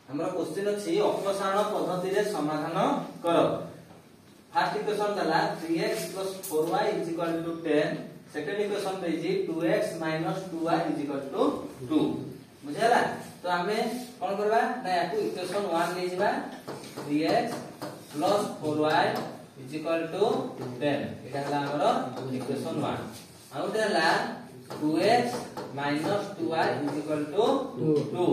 हमर क्वेश्चन अछि अपसारण पद्धति रे समाधान कर। फर्स्ट इक्वेशन दला 3x + 4y = 10। सेकंड इक्वेशन देछि 2x - 2y = 2। बुझला तो हमें कोन करबा ना याकू इक्वेशन 1 ले जिबा 3x + 4y = 10। एटा हला हमर इक्वेशन 1। आउ देला 2x - 2y = 2।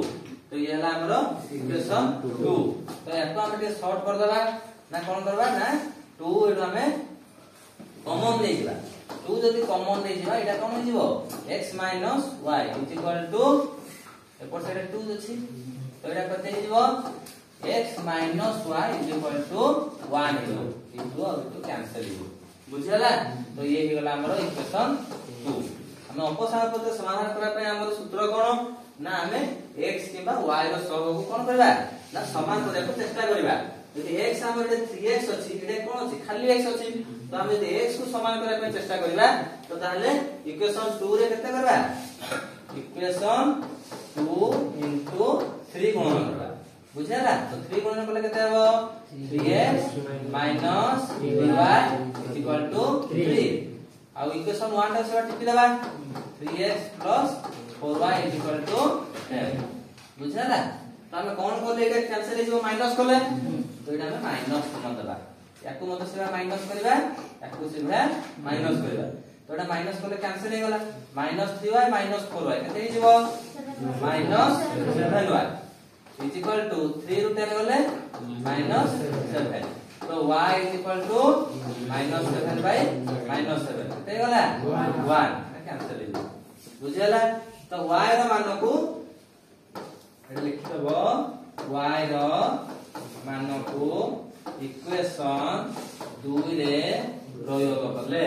तो ये हला हमरो इक्वेशन 2। तो याको हम के शॉर्ट कर देबा ना कोन करबा ना 2 एडो हमें कॉमन ले जिबा। 2 जदी कॉमन ले जिबा एटा कोन हो जिवो x - y = एपर साइड 2 अछि तो एटा कते जिवो x - y = 1 हिलो। इतो अब तो कैंसिल हिलो। बुझला तो ये ही गला हमरो इक्वेशन 2। हम अपसारण पद्धति समाधान करा पे हमर सूत्र कोन ना हमें x किबा y रो सहग को कोन करबा ना समान करे को चेष्टा करबा। यदि x हमर 3x अछि एडे कोन अछि खाली x अछि तो हम यदि x को समान करे पे चेष्टा करबा तो ताले इक्वेशन 2 रे केते करबा इक्वेशन 2 * 3 गुणन करबा। बुझला तो 3 गुणन करले केते हबो 3x - 3y = 3। आ इक्वेशन 1 टा से टिपि देबा 3x + 4y = 10। बुझला तो हम कोन करले एटा कैंसिल हो जो माइनस करले तो एटा हम माइनस कोन देबा याकू मत सेवा माइनस करबा याकू सेवा माइनस करबा तो एटा माइनस करले कैंसिल हो गला -3y - 4y केते हिजबो -7y = 3 ରୁ 10 गले -7। तो y = -7/-7 केते गला 1 कैंसिल हो। बुझला तो y रो मान को एटा लिखि दबो y रो मान को इक्वेशन 2 रे प्रयोग करले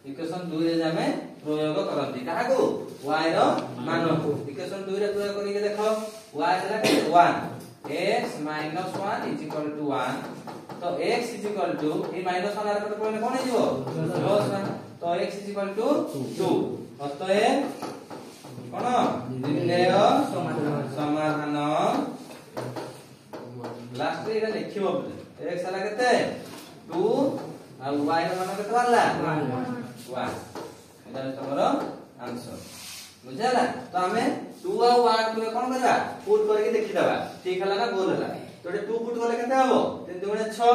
इक्वेशन 2 रे जामे प्रयोग करंती काहा को y रो मान को इक्वेशन 2 रे प्रयोग करी के देखो y हला 1 x - 1 = 1। तो x = ए -1 आर कते पड़ले कोन हिजो +1 तो x = 2। अतः कोन निर्णय समाधान लास्ट रे लिखिबो x हला केते 2 आ y रो मान केते बारला 1 एटा तमरो आंसर। बुझला तो हमें 2 आ 1 को कोन करबा पुट करके देखि दबा ठीक हला ना बोल हला तो 2 पुट करले केते हबो 3 2 6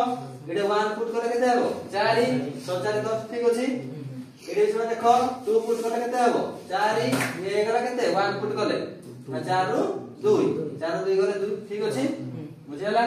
एडे 1 पुट करले केते हबो 4 6 4 10 ठीक अछि। एडे से देखो 2 पुट करले केते हबो 4 ये गला केते 1 पुट करले 4 ରୁ 2 4 ରୁ 2 गले 2 ठीक अछि। बुझला।